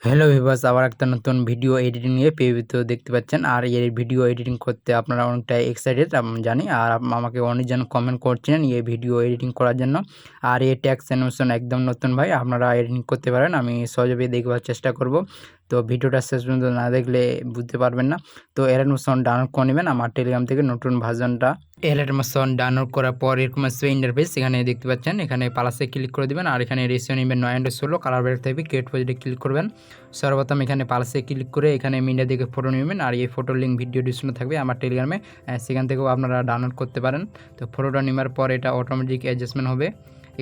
Hello viewers, আবার একটা নতুন ভিডিও এডিটিং নিয়ে পেয়ে দেখতে পাচ্ছেন। আর এই ভিডিও এডিটিং করতে আপনারা অনেকটা এক্সাইটেড জানি। আর আমাকে অনেকজন কমেন্ট করছিলেন এই ভিডিও এডিটিং করার জন্য। আর এই টেক্সট অ্যানিমেশন একদম নতুন ভাই, আপনারা এডিটিং করতে পারেন। আমি সহজভাবে দেখবার চেষ্টা করব। তো ভিডিওটা শেষ পর্যন্ত না দেখলে বুঝতে পারবেন না। তো অ্যানিমেশন ডাউনলোড করে নেবেন আমার টেলিগ্রাম থেকে নতুন ভার্সনটা। অ্যানিমেশন ডাউনলোড করার পর এরকম আসবে ইন্টারফেস। এখানে দেখতে পাচ্ছেন, এখানে প্লাসে ক্লিক করে দেবেন। আর এখানে রেশিও নেবেন 9:16, কালার বের থাকবে, ক্রিয়েট প্রজেক্টে ক্লিক করবেন। সর্বপ্রথম এখানে প্লাসে ক্লিক করে এখানে মিডিয়া দিকে ফটো নেবেন। আর এই ফটোর লিঙ্ক ভিডিও ডিসক্রিপশনে থাকবে আমার টেলিগ্রামে, সেখান থেকেও আপনারা ডাউনলোড করতে পারেন। তো ফটোটা নেওয়ার পর এটা অটোমেটিক অ্যাডজাস্টমেন্ট হবে।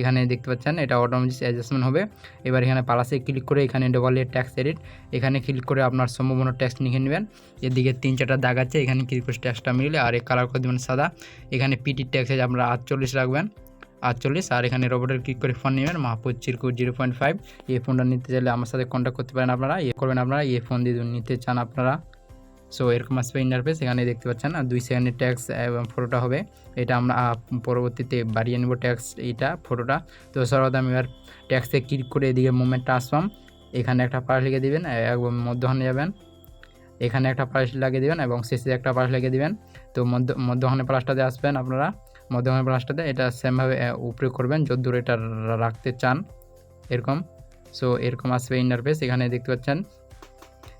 এখানে দেখতে পাচ্ছেন এটা অটোমেটিক অ্যাডজাস্টমেন্ট হবে। এবার এখানে প্লাসে ক্লিক করে এখানে ডবল টেক্সট এডিট, এখানে ক্লিক করে আপনার সম্ভাবনা টেক্সট লিখে নেবেন। এদিকে 3-4টা দাগ আছে, এখানে ক্লিক করে টেক্সটটা মিলে আর কালার করে দেবেন সাদা। এখানে পিটি টেক্সট আপনারা 48 রাখবেন, 48। আর এখানে রোবটের ক্লিক করে ফোন নেবেন মাহফুজ চিরকুট 0.5। এই ফোনটা নিতে চাইলে আমার সাথে কন্ট্যাক্ট করতে পারেন। আপনারা করবেন, আপনারা এই ফোন দিয়ে নিতে চান আপনারা। সো এরকম আসবে ইন্টারফেস। এখানে দেখতে পাচ্ছেন 2 সেকেন্ডের ট্যাক্স এবং ফটোটা হবে। এটা আমরা পরবর্তীতে বাড়িয়ে নেব ট্যাক্স, এইটা ফটোটা। তো সর্বদা আমি এবার ট্যাক্সে ক্লিক করে এদিকে মুভমেন্ট ট্রান্সফর্ম, এখানে একটা পাশ লিখে দেবেন এবং মধ্যখানে যাবেন, এখানে একটা পাশ লাগিয়ে দেবেন এবং শেষে একটা পাশ লাগিয়ে দেবেন। তো মধ্যখানে প্লাসটাতে আসবেন আপনারা, মধ্যখানে প্লাসটাতে এটা সেমভাবে উপরে করবেন যতদূর এটা রাখতে চান এরকম। সো এরকম আসবে ইন্টারফেস, এখানে দেখতে পাচ্ছেন।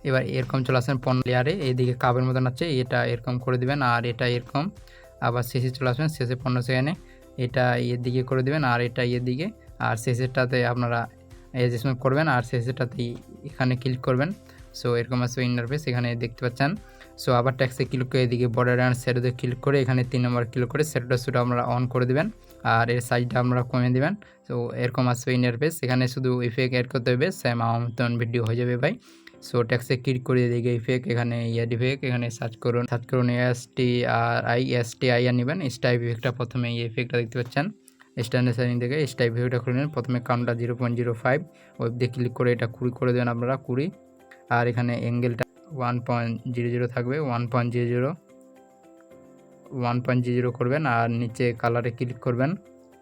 এবার এরকম চলে আসবেন পণ্য লেয়ারে, এইদিকে কাবের মতন আছে, এটা এরকম করে দিবেন। আর এটা এরকম আবার শেষে চলে আসবেন, শেষে 15 সেকেন্ডে এটা এর দিকে করে দেবেন আর এটা এর দিকে। আর শেষেরটাতে আপনারা অ্যাডজাস্টমেন্ট করবেন আর শেষেরটাতে এখানে ক্লিক করবেন। সো এরকম আসবে ইন্টারফেস, এখানে দেখতে পাচ্ছেন। সো আবার ট্যাক্সে ক্লিক করে এদিকে বর্ডার অ্যান্ড শ্যাডোতে ক্লিক করে এখানে 3 নম্বর ক্লিক করে শ্যাডোটা শুধু আপনারা অন করে দেবেন আর এর সাইজটা আপনারা কমিয়ে দেবেন। তো এরকম আসবে ইন্টারফেস, এখানে শুধু ইফেক্ট অ্যাড করতে হবে, সেম আমার মতন ভিডিও হয়ে যাবে ভাই। সো ট্যাক্সে ক্লিক করে এদিকে ইফেক্ট, এখানে ইয়াড ইফেক্ট, এখানে সার্চ করুন STRI নেবেন। স্টাইপ ইফেক্টটা প্রথমে এই ইফেক্টটা দেখতে পাচ্ছেন, স্ট্যান্ডার্ড সেটিং থেকে স্টাইপ ইফেক্টটা খুলে নেবেন। প্রথমে কাউন্টটা 0.05, ওয়েব দিয়ে ক্লিক করে এটা 20 করে দেবেন আপনারা, 20। আর এখানে অ্যাঙ্গেলটা 1.00 থাকবে, 1.00 করবেন। আর নিচে কালারে ক্লিক করবেন,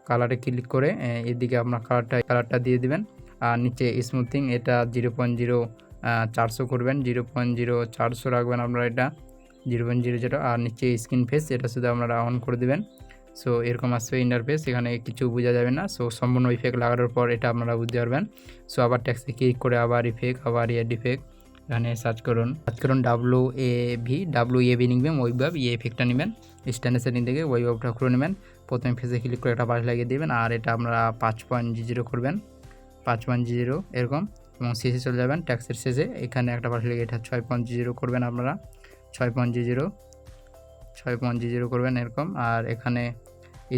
কালারে ক্লিক করে এদিকে আপনার কালারটা দিয়ে দিবেন। আর নিচে স্মুথিং এটা 0.0400 করবেন, 0.0400 রাখবেন আপনারা, এটা 0.00। আর নিচে স্ক্রিন ফেস এটা শুধু আপনারা অন করে দেবেন। সো এরকম আসবে ইন্টারফেস, এখানে কিছু বোঝা যাবে না। সো সম্পূর্ণ ইফেক্ট লাগানোর পর এটা আপনারা বুঝতে পারবেন। সো আবার ট্যাক্সে ক্লিক করে আবার ইফেক্ট, আবার এড ইফেক্ট, এখানে সার্চ করুন WAV লিখবেন, ওয়েব এই ইফেক্টটা নেবেন। স্ট্যান্ডার্ড সেটিং থেকে ওয়েবটা খুলে নেবেন। প্রথমে ফেসে ক্লিক করে একটা পাশ লাগিয়ে দেবেন আর এটা আপনারা 5.00 করবেন, 5.00 এরকম। এবং শেষে চলে যাবেন ট্যাক্সের শেষে, এখানে একটা পাশ লাগিয়ে এটা 6.00 করবেন আপনারা, 6.00 করবেন এরকম। আর এখানে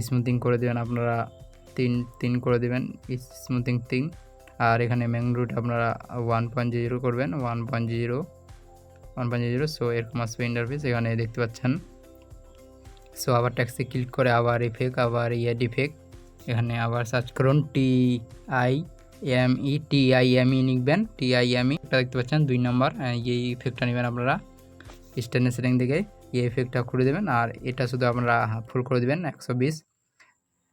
স্মুথিং করে দেবেন আপনারা 3 করে দেবেন, স্মুথিং 3। আর এখানে ম্যাগনিটিউড আপনারা 1.0 করবেন, 1.0। সো এরকম আসবে ইন্টারফেস, এখানে দেখতে পাচ্ছেন। সো আবার ট্যাক্সে ক্লিক করে আবার ইফেক্ট, আবার ইয়াড ইফেক্ট, এখানে আবার সার্চ করুন TIME লিখবেন, TIME এটা দেখতে পাচ্ছেন 2 নম্বর, এই ইফেক্টটা নেবেন আপনারা স্ট্যান্ডার্ড সেটিং থেকে, এই ইফেক্টটা খুলে দেবেন। আর এটা শুধু আপনারা ফুল করে দেবেন 120।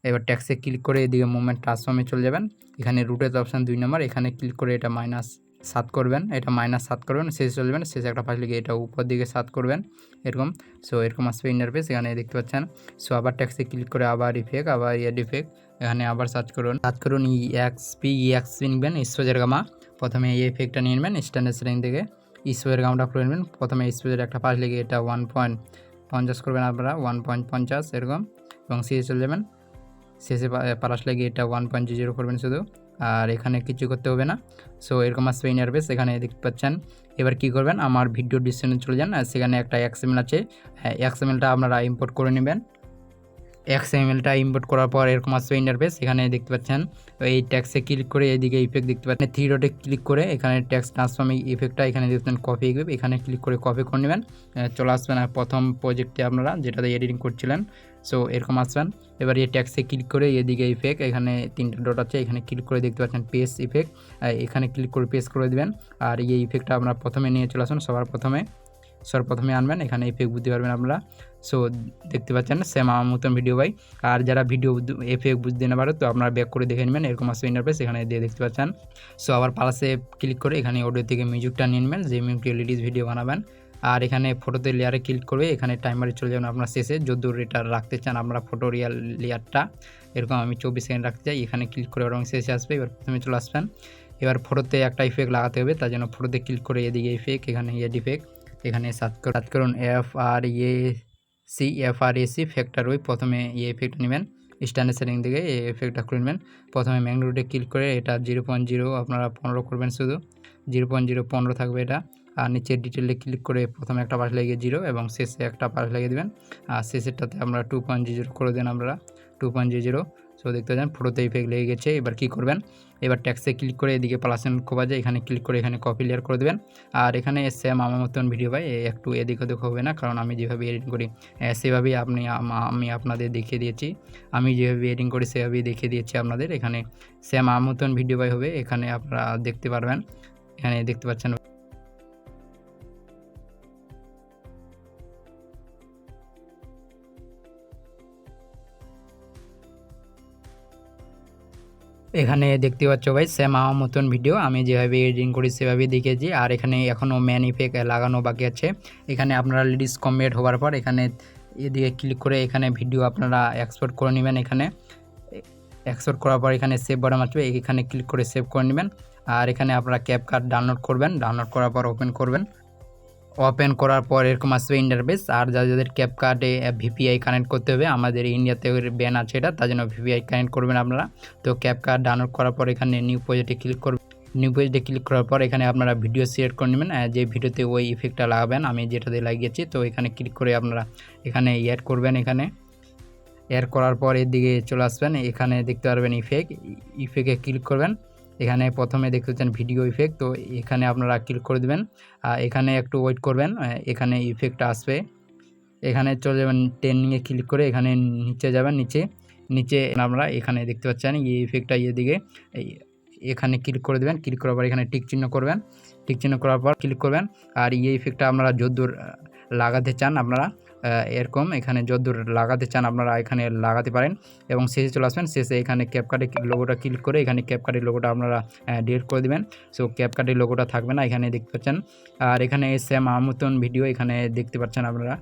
এবার ট্যাক্সে ক্লিক করে এদিকে মুভমেন্ট ট্রান্সফর্মে চলে যাবেন, এখানে রুটের অপশান 2 নম্বর, এখানে ক্লিক করে এটা -7 করবেন, এটা -7 করবেন, শেষে চলে যাবেন। শেষে একটা পাশ লিখে এটা উপর দিকে 7 করবেন এরকম। সো এরকম আসবে ইন্টারফেস, এখানে দেখতে পাচ্ছেন। সো আবার ট্যাক্সে ক্লিক করে আবার ইফেক্ট, আবার ইয়াড ইফেক্ট, এখানে আবার সার্চ করুন EXP নিবেন, স্পেজের গামা। প্রথমে এই ইফেক্টটা নিয়ে নেবেন স্ট্যান্ডার্ড সেটিং থেকে, স্পেজের গামাটা খুলে নেবেন। প্রথমে স্পেজের একটা পাশ লিখে এটা 1.50 করবেন আপনারা, 1.50 এরকম। এবং শেষে চলে যাবেন, শেষে পালাস লাগিয়ে এটা 1.0 করবেন শুধু। আর এখানে কিছু করতে হবে না। সো এরকম আসবে ইন্টারফেস, এখানে দেখতে পাচ্ছেন। এবার কি করবেন, আমার ভিডিও ডিসক্রিপশনে চলে যান, আর সেখানে একটা XML আছে, XMLটা আপনারা ইম্পোর্ট করে নেবেন। XMLটা ইম্পোর্ট করার পর এরকম আসবে ইন্টারফেস, এখানে দেখতে পাচ্ছেন। এই ট্যাক্সে ক্লিক করে এদিকে ইফেক্ট দেখতে পাচ্ছেন, 3 ডটে ক্লিক করে এখানে ট্যাক্স ট্রান্সফর্ম ইফেক্টটা এখানে দেখতেন কপি, এখানে ক্লিক করে কপি করে নেবেন। চলে আসবেন আর প্রথম প্রজেক্টে আপনারা যেটাতে এডিটিং করছিলেন। সো এরকম আসবেন। এবার এই ট্যাক্সে ক্লিক করে এদিকে ইফেক্ট, এখানে 3টা ডট আছে, এখানে ক্লিক করে দেখতে পাচ্ছেন পেস্ট ইফেক্ট, এখানে ক্লিক করে পেস্ট করে দেবেন। আর এই ইফেক্টটা আপনারা প্রথমে নিয়ে চলে আসুন সবার প্রথমে। সর্বপ্রথমে আনবেন, এখানে ইফেক্ট বুঝতে পারবেন আপনারা। সো দেখতে পাচ্ছেন সেম আমার মতন ভিডিও ভাই। আর যারা ভিডিও ইফেক্ট বুঝতে না পারে তো আপনারা ব্যাক করে দেখে নেবেন, এরকম আসবে ইন্টারফেস, এখানে দিয়ে দেখতে পাচ্ছেন। সো আবার প্লাসে ক্লিক করে এখানে অডিও থেকে মিউজিকটা নিয়ে নেবেন, যে মিউজিক রিলিজ ভিডিও বানাবেন। আর এখানে ফটোতে লেয়ারে ক্লিক করবে, এখানে টাইমারে চলে যাবেন আপনার শেষে, যদ্দূর এটা রাখতে চান আপনারা ফটো লেয়ারটা। এরকম আমি 24 সেকেন্ড রাখতে চাই, এখানে ক্লিক করে ওরকম শেষে আসবে। এবার প্রথমে চলে আসবেন, এবার ফটোতে একটা ইফেক্ট লাগাতে হবে, তার জন্য ফটোতে ক্লিক করে এদিকে ইফেক্ট, এখানে ইফেক্ট, এখানে সার্চ করুন FRAC ফ্যাক্টর ওই, প্রথমে এই ইফেক্ট নেবেন, স্ট্যান্ডার্ড সেটিং থেকে এই ইফেক্টটা করে নেবেন। প্রথমে ম্যাগনিটিউডে ক্লিক করে এটা 0.0 আপনারা 15 করবেন, শুধু 0.015 থাকবে এটা। আর নিচে ডিটেলে ক্লিক করে প্রথমে একটা পাশ লাগিয়ে 0 এবং শেষে একটা পাশ লাগিয়ে দেবেন। আর শেষেরটাতে আমরা 2.0 করে দেন আপনারা 2.0। সো দেখতে পাচ্ছেন ফটোতে ইফেক্ট লেগে গেছে। এবার কি করবেন, এবার টেক্সটে ক্লিক করে এদিকে প্লাসেন কোবা যায়, এখানে ক্লিক করে এখানে কপি লেয়ার করে দেবেন। আর এখানে সেম আমার মতন ভিডিও ভাই, একটু এদিক ওদিক হবে না, কারণ আমি যেভাবে এডিট করি সেভাবেই আমি আপনাদের দেখিয়ে দিয়েছি, আমি যেভাবে এডিট করি সেভাবেই দেখিয়ে দিয়েছি আপনাদের। এখানে সেম আমার মতন ভিডিও ভাই হবে, এখানে আপনারা দেখতে পারবেন, এখানে দেখতে পাচ্ছেন। এখানে দেখতে পাচ্ছ ভাই সেম আমার মতন ভিডিও, আমি যেভাবে এডিটিং করি সেভাবেই দেখিয়েছি। আর এখানে এখনও ম্যান ইফেক্ট লাগানো বাকি আছে। এখানে আপনারা লিডিস কমপ্লিট হওয়ার পর এখানে এদিকে ক্লিক করে এখানে ভিডিও আপনারা এক্সপোর্ট করে নেবেন। এখানে এক্সপোর্ট করার পর এখানে সেভ বাটন আসবে, এখানে ক্লিক করে সেভ করে নেবেন। আর এখানে আপনারা ক্যাপকাট ডাউনলোড করবেন, ডাউনলোড করার পর ওপেন করবেন। ওপেন করার পর এরকম আসবে ইন্টারফেস। আর যাদের ক্যাপকাটে ভিপিআই কানেক্ট করতে হবে, আমাদের ইন্ডিয়াতে ব্যান আছে এটা, তার জন্য ভিপিআই কানেক্ট করবেন আপনারা। তো ক্যাপকাট ডাউনলোড করার পর এখানে নিউ প্রজেক্টে ক্লিক করবেন, নিউ প্রজেক্টে ক্লিক করার পর এখানে আপনারা ভিডিও সিলেক্ট করে নেবেন, যে ভিডিওতে ওই ইফেক্টটা লাগাবেন, আমি যেটাতে লাগিয়েছি। তো এখানে ক্লিক করে আপনারা এখানে অ্যাড করবেন, এখানে অ্যাড করার পর এদিকে চলে আসবেন, এখানে দেখতে পারবেন ইফেক্টে ক্লিক করবেন। এখানে প্রথমে দেখতে পাচ্ছেন ভিডিও ইফেক্ট, তো এখানে আপনারা ক্লিক করে দেবেন। এখানে একটু ওয়েট করবেন, এখানে ইফেক্টটা আসবে। এখানে চলে যাবেন ট্রেন্ডিংয়ে ক্লিক করে এখানে নিচে যাবেন, নিচে আপনারা এখানে দেখতে পাচ্ছেন এই ইফেক্টটা দিকে এখানে ক্লিক করে দেবেন। ক্লিক করার পর এখানে টিক চিহ্ন করবেন, টিক চিহ্ন করার পর ক্লিক করবেন। আর এই ইফেক্টটা আপনারা যদ্দূর লাগাতে চান আপনারা এরকম এখানে যদ্দূর লাগাতে চান আপনারা এখানে লাগাতে পারেন। এবং শেষে চলে আসবেন, শেষে এখানে ক্যাপকাটে লোগোটা ক্লিক করে এখানে ক্যাপকাটের লোগোটা আপনারা ডিলিট করে দেবেন। সো ক্যাপকাটের লোগোটা থাকবে না, এখানে দেখতে পাচ্ছেন। আর এখানে সেম আমার মতন ভিডিও এখানে দেখতে পাচ্ছেন আপনারা।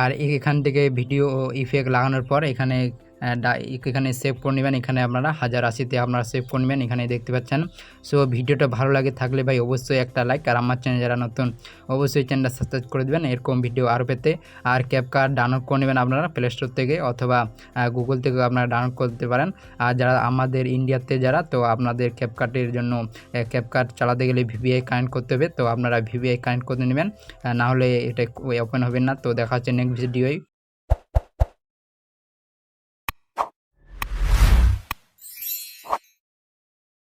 আর এখান থেকে ভিডিও ইফেক্ট লাগানোর পর এখানে এখানে সেভ করে নেবেন, এখানে আপনারা 1080-তে আপনারা সেভ করে নেবেন, এখানে দেখতে পাচ্ছেন। সো ভিডিওটা ভালো লাগে থাকলে ভাই অবশ্যই একটা লাইক, আর আমার চ্যানেল যারা নতুন অবশ্যই চ্যানেলটা সাবস্ক্রাইব করে দেবেন এরকম ভিডিও আরও পেতে। আর ক্যাপকাট ডাউনলোড করে নেবেন আপনারা প্লে স্টোর থেকে অথবা গুগল থেকেও আপনারা ডাউনলোড করতে পারেন। আর যারা আমাদের ইন্ডিয়াতে যারা, তো আপনাদের ক্যাপকাটের জন্য ক্যাপকাট চালাতে গেলে ভিপিআই কানেক্ট করতে হবে, তো আপনারা ভিপিআই কানেক্ট করে নেবেন, না হলে এটা ওপেন হবে না। তো দেখা হচ্ছে নেক্সট ভিডিওয়।